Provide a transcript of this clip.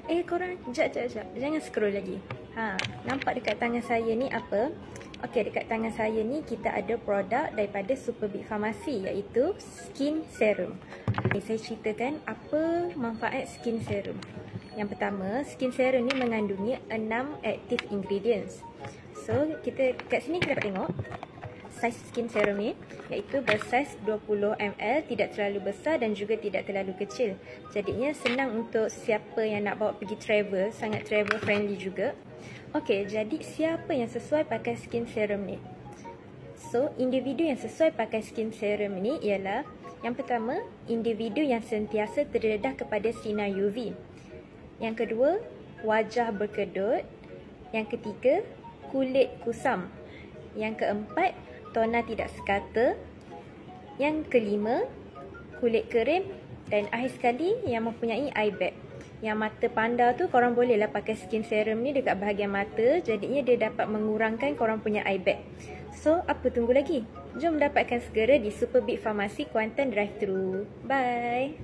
Korang, jap. Jangan scroll lagi. Nampak dekat tangan saya ni apa? Okey, dekat tangan saya ni kita ada produk daripada Superbig Pharmacy, iaitu Skin Serum. Saya ceritakan apa manfaat Skin Serum. Yang pertama, Skin Serum ni mengandungi 6 active ingredients. So, kat sini kita dapat tengok saiz Skin Serum ni, iaitu bersaiz 20 ml, tidak terlalu besar dan juga tidak terlalu kecil. Jadinya senang untuk siapa yang nak bawa pergi travel, sangat travel friendly juga. Okey, jadi siapa yang sesuai pakai Skin Serum ni? So, individu yang sesuai pakai Skin Serum ni ialah, yang pertama, individu yang sentiasa terdedah kepada sinar UV. Yang kedua, wajah berkedut. Yang ketiga, kulit kusam. Yang keempat, tona tidak sekata. Yang kelima, kulit kering. Dan akhir sekali, yang mempunyai eye bag. Yang mata panda tu, korang bolehlah pakai Skin Serum ni dekat bahagian mata. Jadinya dia dapat mengurangkan korang punya eye bag. So, apa tunggu lagi? Jom dapatkan segera di Superbig Pharmacy Kuantan Drive-Thru. Bye!